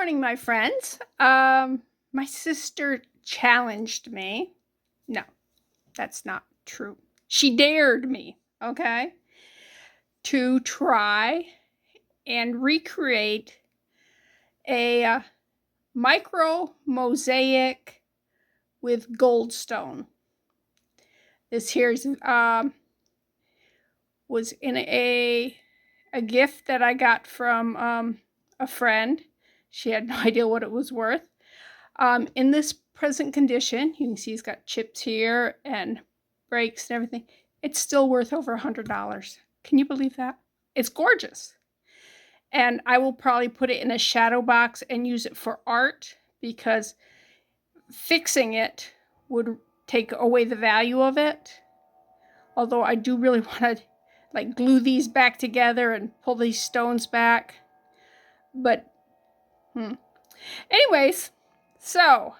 morning, my friends. My sister challenged me. No, that's not true. She dared me, okay, to try and recreate a micro mosaic with goldstone. This here's was in a gift that I got from a friend. She had no idea what it was worth. In this present condition, you can see it's got chips here and breaks and everything. It's still worth over $100. Can you believe that? It's gorgeous. And I will probably put it in a shadow box and use it for art because fixing it would take away the value of it. Although I do really want to like glue these back together and pull these stones back. But, anyways, so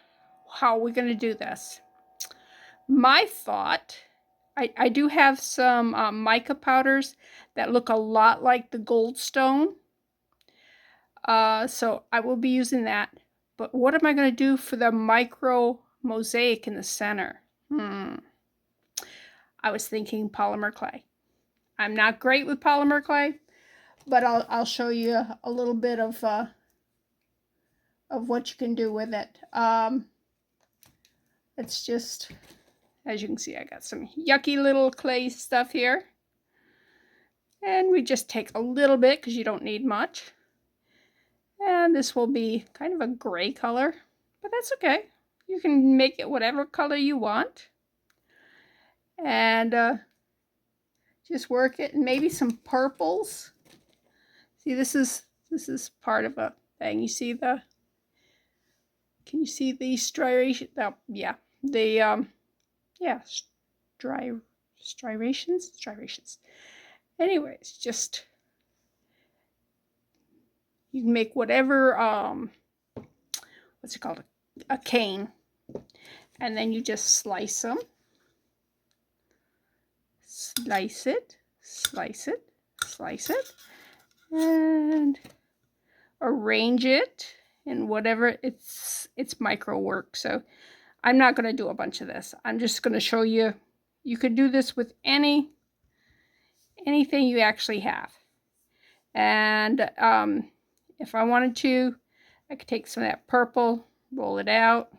how are we going to do this? My thought, I do have some mica powders that look a lot like the goldstone. So I will be using that. But what am I going to do for the micro mosaic in the center? I was thinking polymer clay. I'm not great with polymer clay, but I'll show you a little bit of what you can do with it. It's just, as you can see, I got some yucky little clay stuff here. And we just take a little bit because you don't need much. And this will be kind of a gray color, but that's okay. You can make it whatever color you want. And just work it, and maybe some purples. See, this is part of a thing. You see the, can you see the striation? Oh, yeah, the striations. Anyways, just you can make whatever what's it called, a cane, and then you just slice them. Slice it, and arrange it in whatever. It's micro work, so I'm not going to do a bunch of this. I'm just going to show you. You could do this with anything you actually have. And if I wanted to, I could take some of that purple, roll it out,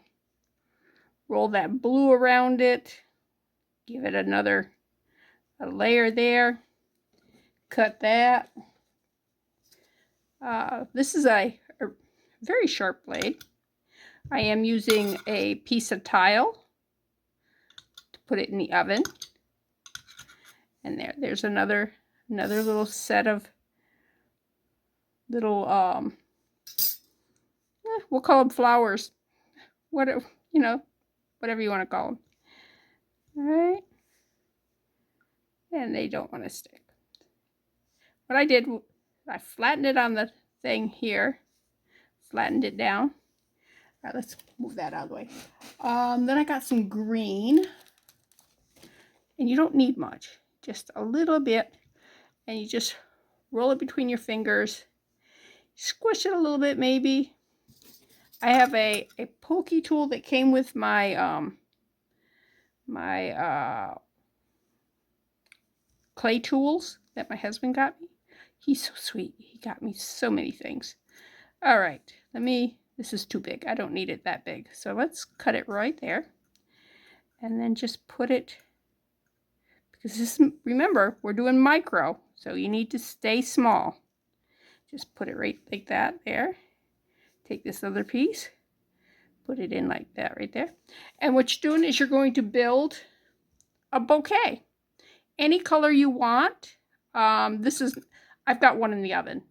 roll that blue around it, give it a layer there, cut that. This is a very sharp blade. I am using a piece of tile to put it in the oven. And there's another little set of little we'll call them flowers. Whatever you want to call them. All right. And they don't want to stick. What I did, I flattened it on the thing here, flattened it down. All right, let's move that out of the way. Then I got some green, and you don't need much, just a little bit, and you just roll it between your fingers, squish it a little bit maybe. I have a pokey tool that came with my clay tools that my husband got me. He's so sweet. He got me so many things. All right, this is too big. I don't need it that big. So let's cut it right there. And then just put it, because remember, we're doing micro, so you need to stay small. Just put it right like that there. Take this other piece, put it in like that right there. And what you're doing is you're going to build a bouquet. Any color you want. I've got one in the oven.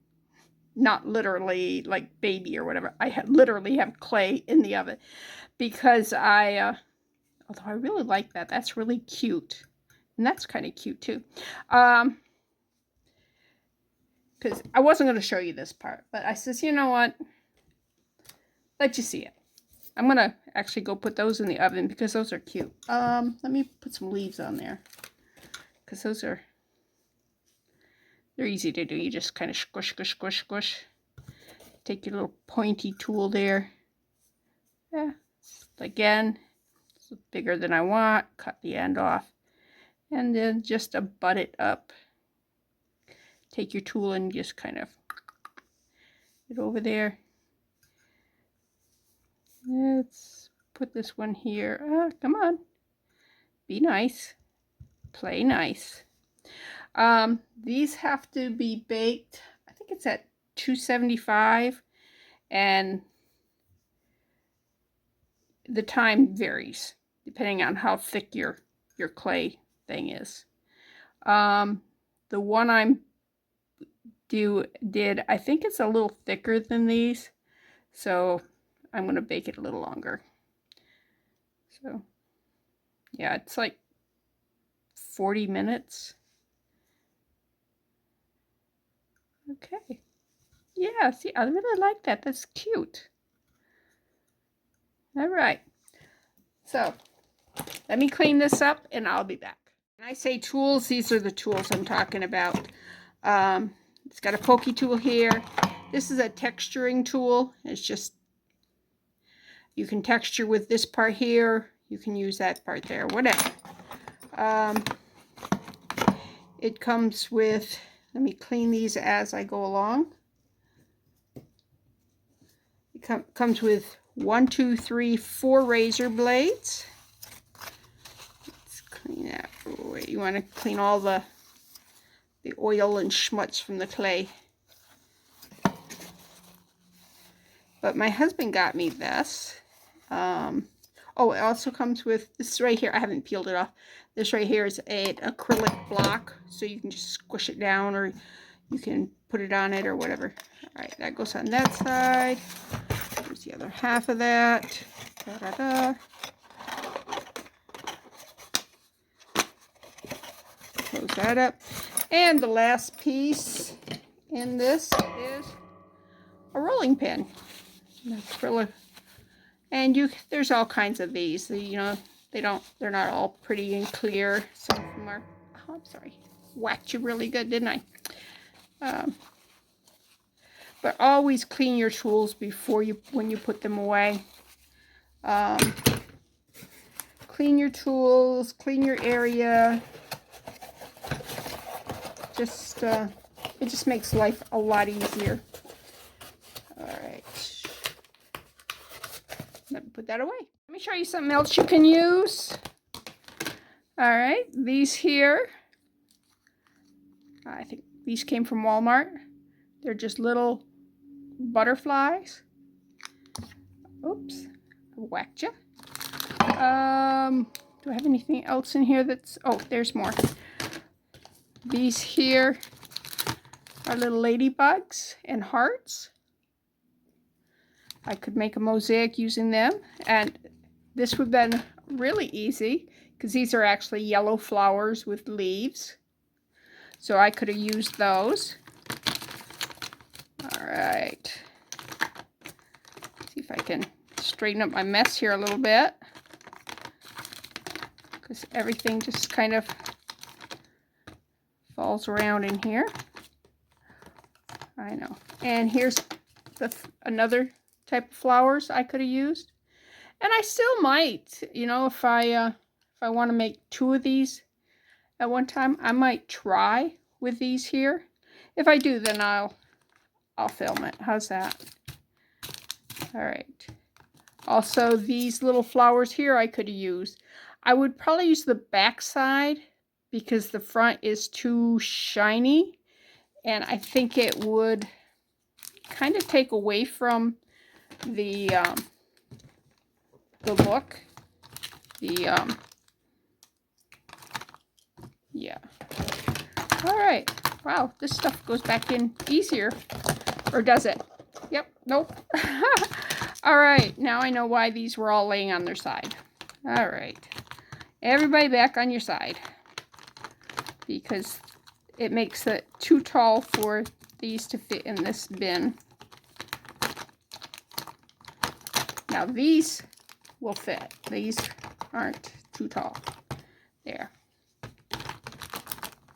Not literally like baby or whatever. I literally have clay in the oven because although I really like that. That's really cute. And that's kind of cute too. Because I wasn't going to show you this part, but I says, you know what? Let you see it. I'm going to actually go put those in the oven because those are cute. Let me put some leaves on there. Because they're easy to do. You just kind of squish. take your little pointy tool there. Yeah, again, it's bigger than I want. Cut the end off. And then just butt it up. Take your tool and just kind of get over there. Let's put this one here. Come on. Be nice. Play nice. These have to be baked. I think it's at 275, and the time varies depending on how thick your clay thing is. The one I did, I think it's a little thicker than these, so I'm going to bake it a little longer. So yeah, it's like 40 minutes. Okay. Yeah, see, I really like that. That's cute. All right. So let me clean this up and I'll be back. When I say tools, these are the tools I'm talking about. It's got a pokey tool here. This is a texturing tool. It's just, you can texture with this part here. You can use that part there, whatever. It comes with, let me clean these as I go along. It comes with 1, 2, 3, 4 razor blades. Let's clean that away. You want to clean all the oil and schmutz from the clay. But my husband got me this. Oh, it also comes with this right here. I haven't peeled it off. This right here is an acrylic block, so you can just squish it down, or you can put it on it or whatever. All right, that goes on that side. Here's the other half of that. Da-da-da. Close that up. And the last piece in this is a rolling pin. An acrylic. And there's all kinds of these. You know, they're not all pretty and clear. Some of them are, oh, I'm sorry, whacked you really good, didn't I? But always clean your tools before when you put them away. Clean your tools, clean your area. Just, it just makes life a lot easier. All right. Let me put that away. Let me show you something else you can use. All right, these here, I think these came from Walmart. They're just little butterflies. Oops, I whacked you. Do I have anything else in here that's, oh, there's more. These here are little ladybugs and hearts. I could make a mosaic using them, and this would have been really easy because these are actually yellow flowers with leaves. So I could have used those. All right. See if I can straighten up my mess here a little bit, because everything just kind of falls around in here. I know. And here's another type of flowers I could have used, and I still might, you know, if I want to make 2 of these at one time, I might try with these here. If I do, then I'll film it. How's that? All right. Also, these little flowers here I could have used. I would probably use the back side because the front is too shiny, and I think it would kind of take away from the look. Yeah. All right. Wow, this stuff goes back in easier. Or does it? Yep. Nope. All right. Now I know why these were all laying on their side. All right. Everybody back on your side, because it makes it too tall for these to fit in this bin. Now these will fit. These aren't too tall. There.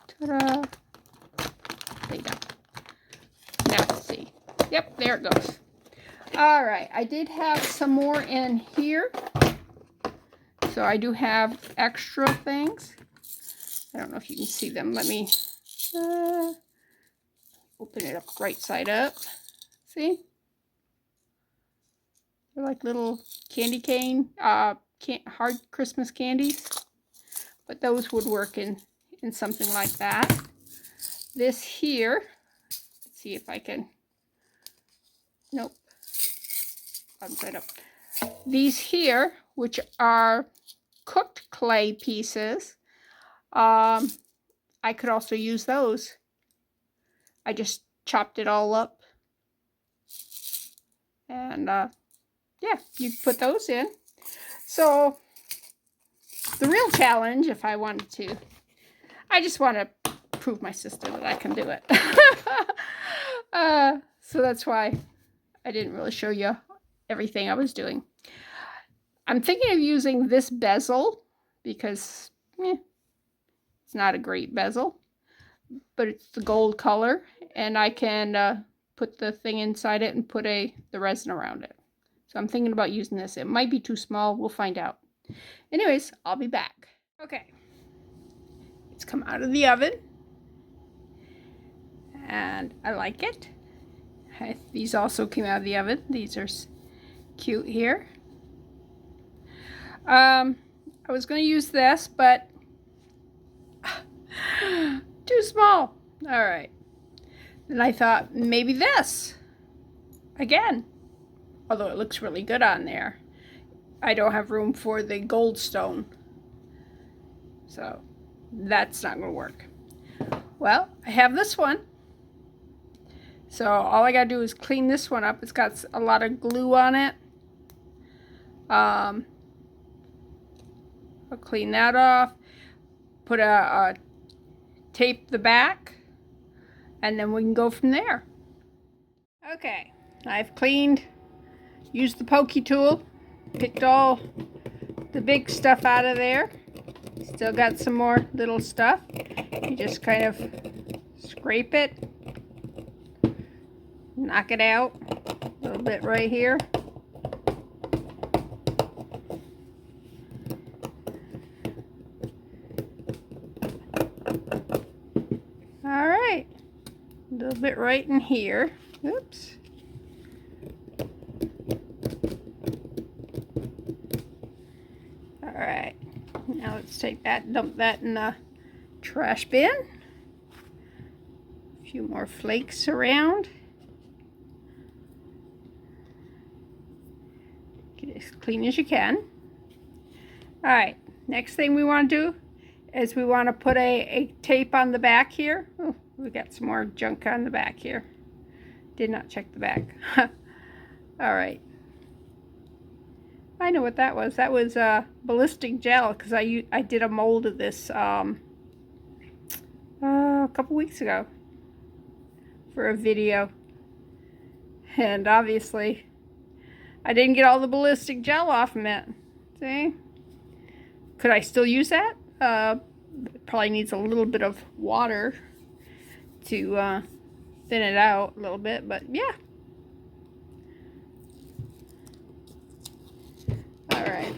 Ta-da. Lay down. Now let's see. Yep, there it goes. All right, I did have some more in here. So I do have extra things. I don't know if you can see them. Let me open it up right side up. See? They're like little candy cane, hard Christmas candies. But those would work in something like that. This here, let's see if I can, nope, upside up. These here, which are cooked clay pieces, I could also use those. I just chopped it all up. And yeah, you put those in. So the real challenge, if I wanted to, I just want to prove my sister that I can do it. So that's why I didn't really show you everything I was doing. I'm thinking of using this bezel because it's not a great bezel, but it's the gold color, and I can put the thing inside it and put the resin around it. So I'm thinking about using this. It might be too small. We'll find out. Anyways, I'll be back. Okay. It's come out of the oven. And I like it. These also came out of the oven. These are cute here. I was going to use this, but too small. All right. Then I thought maybe this. Again. Although it looks really good on there. I don't have room for the Goldstone. So that's not going to work. Well, I have this one. So all I got to do is clean this one up. It's got a lot of glue on it. I'll clean that off. Put tape the back. And then we can go from there. Okay. I've cleaned. Used the pokey tool. Picked all the big stuff out of there. Still got some more little stuff. You just kind of scrape it. Knock it out. A little bit right here. Alright. A little bit right in here. Oops. Alright. Now let's take that, dump that in the trash bin. A few more flakes around. Get it as clean as you can. Alright, next thing we want to do is we want to put a tape on the back here. Oh, we got some more junk on the back here. Did not check the back. Alright. I know what that was. That was ballistic gel, because I did a mold of this a couple weeks ago for a video, and obviously I didn't get all the ballistic gel off of it. See? Could I still use that? It probably needs a little bit of water to thin it out a little bit, but yeah. Alright.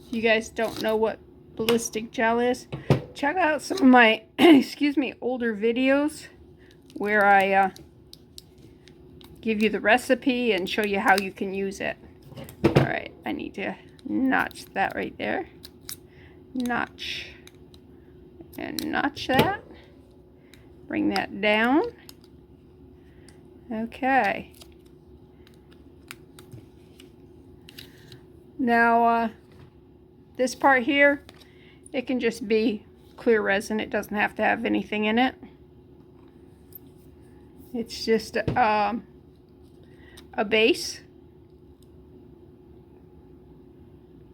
If you guys don't know what ballistic gel is, check out some of my excuse me, older videos where I give you the recipe and show you how you can use it. Alright, I need to notch that right there. Notch. And notch that. Bring that down. Okay. Now, this part here, it can just be clear resin. It doesn't have to have anything in it. It's just a base.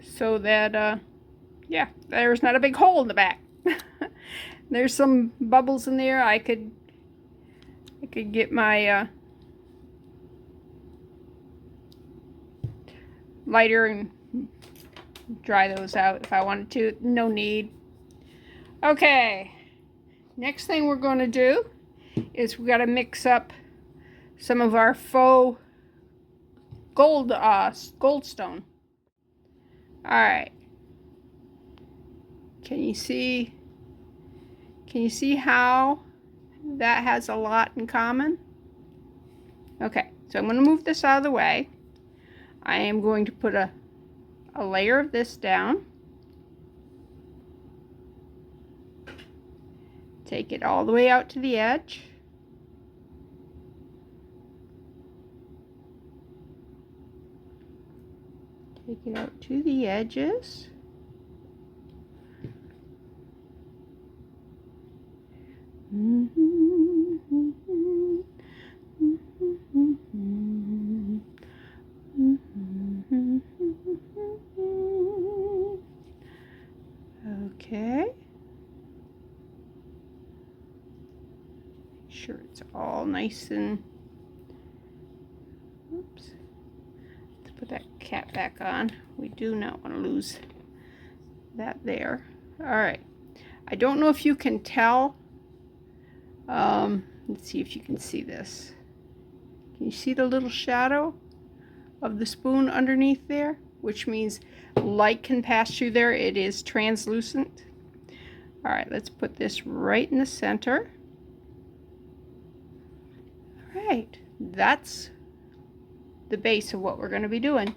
So that, yeah, there's not a big hole in the back. There's some bubbles in there. I could get my lighter and dry those out if I wanted to. No need. Okay, next thing we're going to do is we got to mix up some of our faux goldstone. All right. Can you see how that has a lot in common? Okay, so I'm going to move this out of the way. I am going to put a layer of this down. Take it all the way out to the edge. Take it out to the edges. Okay. Make sure it's all nice and, oops. Let's put that cap back on. We do not want to lose that there. All right. I don't know if you can tell. Let's see if you can see this. Can you see the little shadow of the spoon underneath there? Which means light can pass through there. It is translucent. All right, let's put this right in the center. All right, that's the base of what we're going to be doing.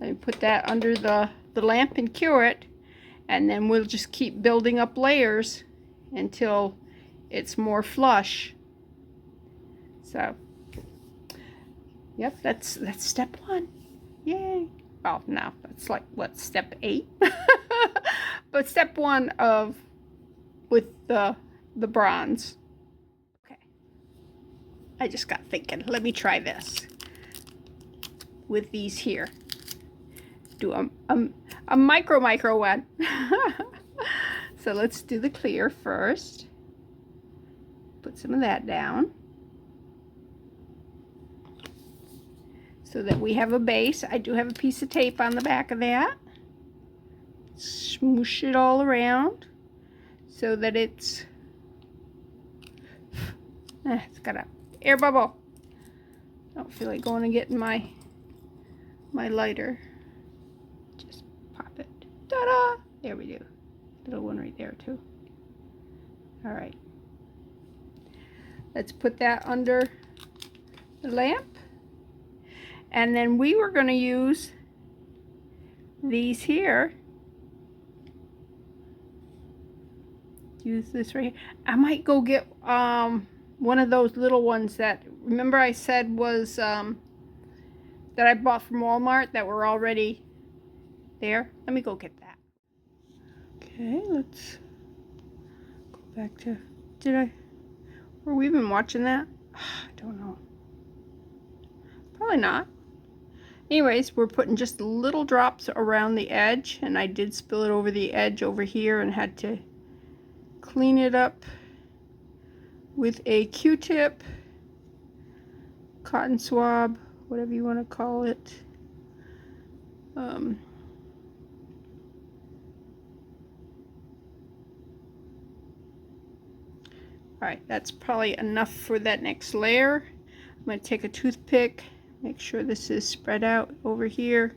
Let me put that under the lamp and cure it, and then we'll just keep building up layers until it's more flush. So, yep, that's step 1. Yay. Well, no, that's like, what, step 8? But step 1 of with the bronze. Okay. I just got thinking, let me try this with these here. Do a micro one. So let's do the clear first. Put some of that down so that we have a base. I do have a piece of tape on the back of that. Smoosh it all around so that it's got a air bubble. I don't feel like going and getting my lighter. Just pop it. Ta-da! There we do. Little one right there too. All right. Let's put that under the lamp. And then we were going to use these here. Use this right here. I might go get one of those little ones that, remember I said was that I bought from Walmart that were already there. Let me go get that. Okay, let's go back to, were we even watching that? I don't know. Probably not. Anyways, we're putting just little drops around the edge, and I did spill it over the edge over here and had to clean it up with a Q-tip, cotton swab, whatever you want to call it. Alright, that's probably enough for that next layer. I'm going to take a toothpick, make sure this is spread out over here,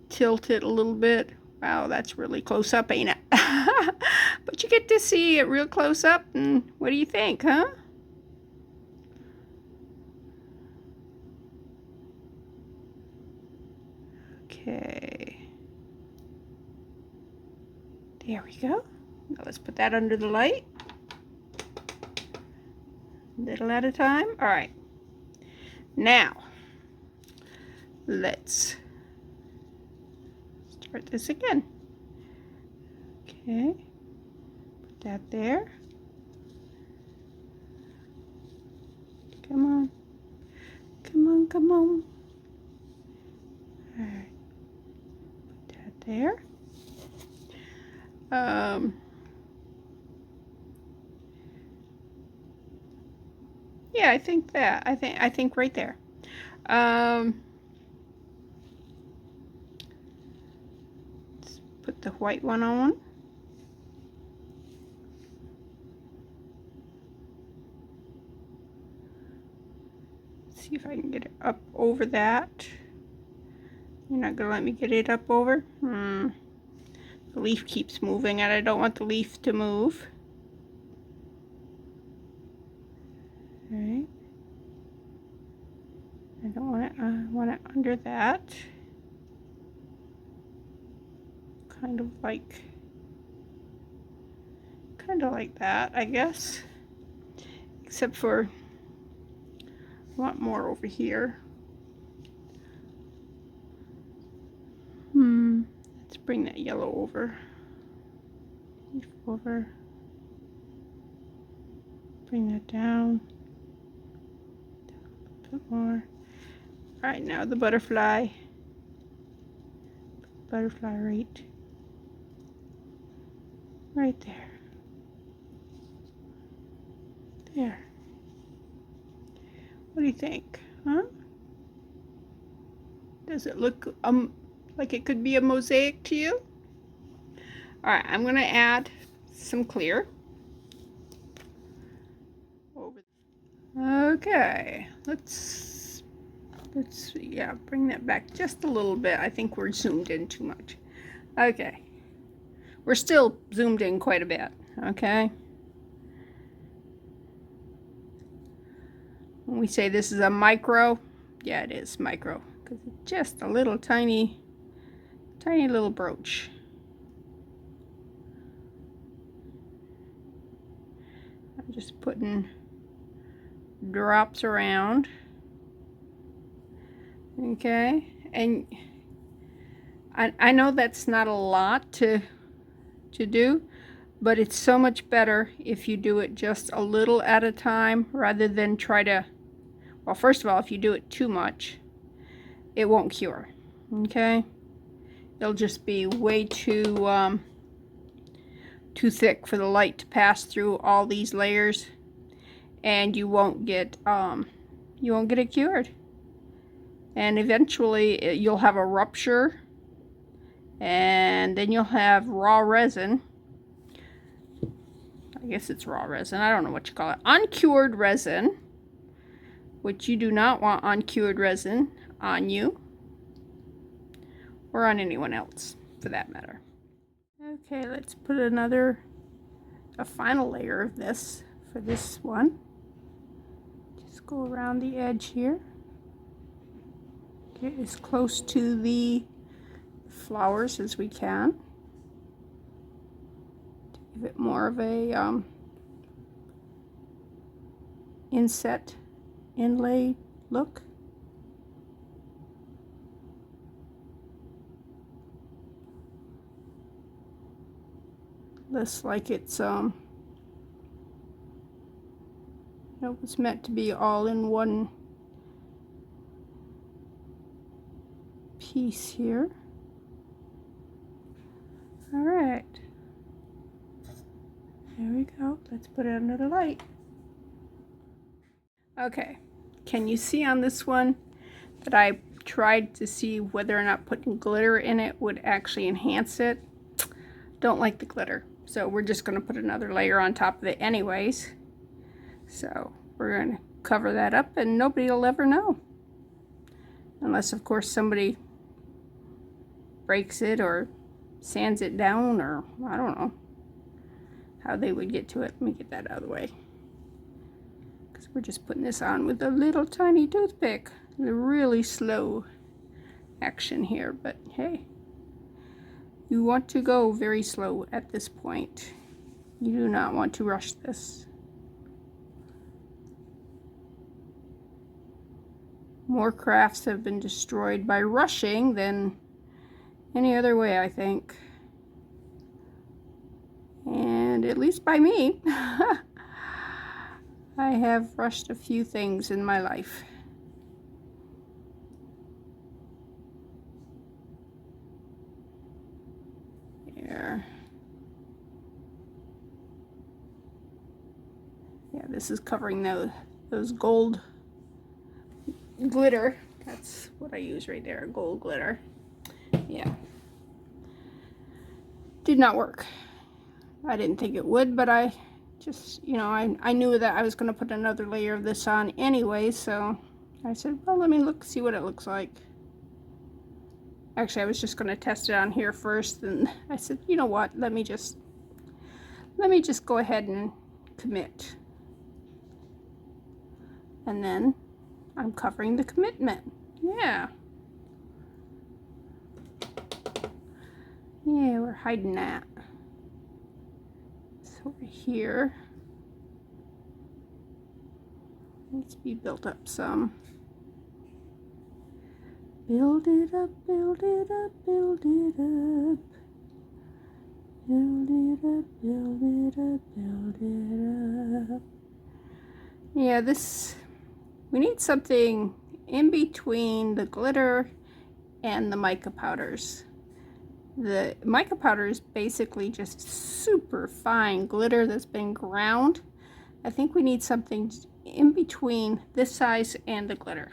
tilt it a little bit. Wow, that's really close up, ain't it? But you get to see it real close up, and what do you think, huh? Okay. There we go. Now let's put that under the light. Little at a time. All right. Now, let's start this again. Okay. Put that there. Come on. Come on, come on. All right. Put that there. Yeah, I think that. I think right there. Let's put the white one on. if I can get it up over that. You're not gonna let me get it up over? The leaf keeps moving and I don't want the leaf to move. Alright. I don't want it under that. Kind of like that, I guess. Except for I want more over here. Let's bring that yellow over. Over. Bring that down. A bit more. Alright, now the butterfly. Butterfly right there. There. What do you think? Huh? Does it look like it could be a mosaic to you? Alright, I'm going to add some clear. Okay, let's yeah, bring that back just a little bit. I think we're zoomed in too much. Okay, we're still zoomed in quite a bit. Okay, when we say this is a micro, yeah, it is micro because it's just a little tiny little brooch. I'm just putting drops around. Okay, and I know that's not a lot to do, but it's so much better if you do it just a little at a time rather than try to, well, first of all, if you do it too much, it won't cure. Okay, it'll just be way too thick for the light to pass through all these layers, and you won't get it cured. And eventually you'll have a rupture, and then you'll have raw resin. I guess it's raw resin. I don't know what you call it. Uncured resin, which you do not want uncured resin on you or on anyone else for that matter. Okay, let's put a final layer of this for this one. Just go around the edge here. Get as close to the flowers as we can to give it more of a inset inlay look. Looks like it's it was meant to be all in one piece here. All right, there we go. Let's put it under the light. Okay, can you see on this one that I tried to see whether or not putting glitter in it would actually enhance it? Don't like the glitter, so we're just going to put another layer on top of it anyways. So we're going to cover that up and nobody will ever know, unless of course somebody breaks it or sands it down, or I don't know how they would get to it. Let me get that out of the way, because we're just putting this on with a little tiny toothpick. A really slow action here, but hey, you want to go very slow at this point. You do not want to rush this. More crafts have been destroyed by rushing than any other way, I think. And at least by me. I have rushed a few things in my life. There. Yeah, this is covering those gold glitter. That's what I use right there, gold glitter. Yeah, did not work. I didn't think it would, but I just, you know, I knew that I was going to put another layer of this on anyway, so I said, well, let me see what it looks like. Actually, I was just going to test it on here first, and I said, you know what, let me just go ahead and commit. And then I'm covering the commitment. Yeah. Yeah, we're hiding that. So over here, needs to be built up some. Build it up, build it up, build it up. Build it up, build it up, build it up. Yeah, we need something in between the glitter and the mica powders. The mica powder is basically just super fine glitter that's been ground. I think we need something in between this size and the glitter.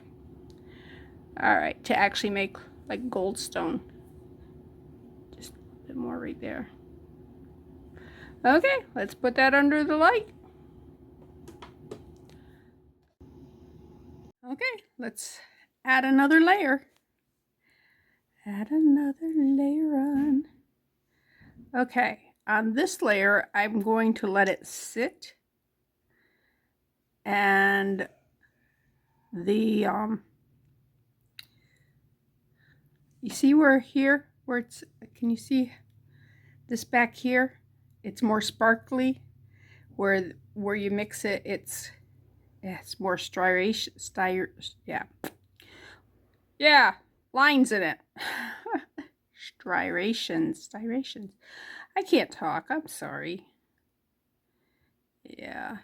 All right, to actually make like goldstone. Just a little bit more right there. Okay, let's put that under the light. Okay, let's add another layer. Add another layer on. Okay, on this layer, I'm going to let it sit. And the, you see where it's, can you see this back here? It's more sparkly. Where you mix it, it's more yeah, lines in it. striations. I can't talk, I'm sorry. Yeah.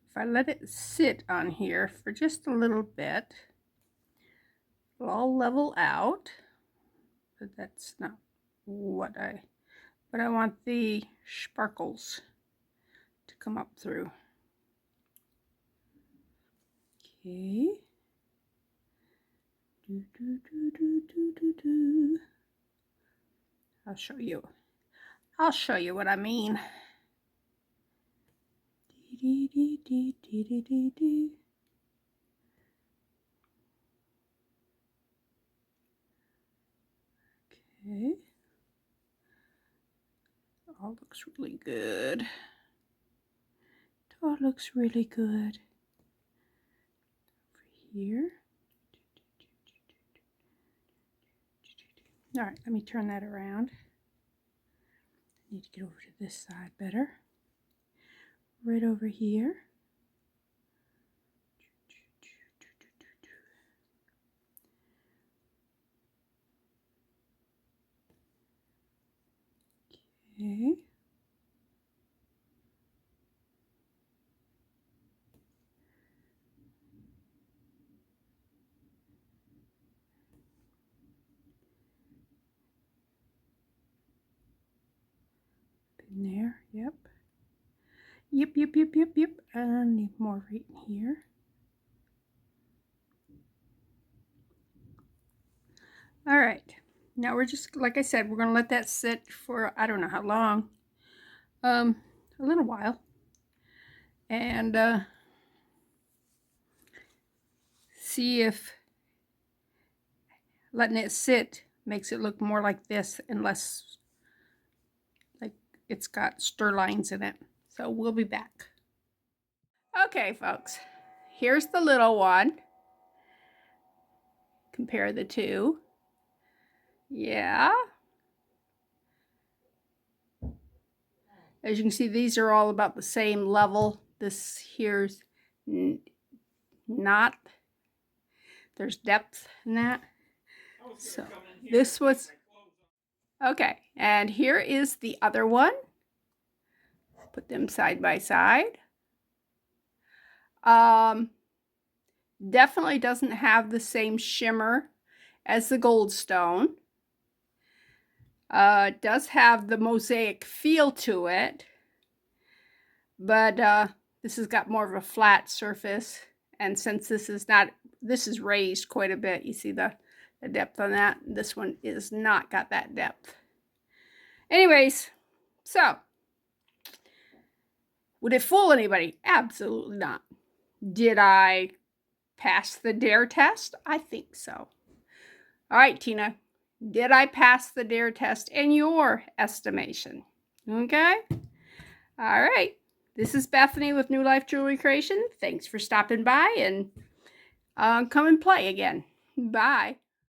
If I let it sit on here for just a little bit, it'll all level out. But that's not what but I want the sparkles to come up through. Okay. I'll show you what I mean. Okay. All looks really good. It all looks really good. Over here. All right, let me turn that around. I need to get over to this side better. Right over here. Okay. In there, yep. Yep. And I need more right in here. All right. Now we're just, like I said, we're going to let that sit for, I don't know how long. A little while. And see if letting it sit makes it look more like this and less like it's got stir lines in it. So we'll be back. Okay, folks, here's the little one. Compare the two. Yeah. As you can see, these are all about the same level. This here's not, there's depth in that. So this was, okay, and here is the other one. Put them side by side. Definitely doesn't have the same shimmer as the Goldstone. It does have the mosaic feel to it, but this has got more of a flat surface, and since this is raised quite a bit, you see the depth on that. This one is not got that depth. Anyways, so would it fool anybody? Absolutely not. Did I pass the dare test? I think so. All right, Tina, did I pass the dare test in your estimation? Okay? All right. This is Bethany with New Life Jewelry Creation. Thanks for stopping by, and come and play again. Bye.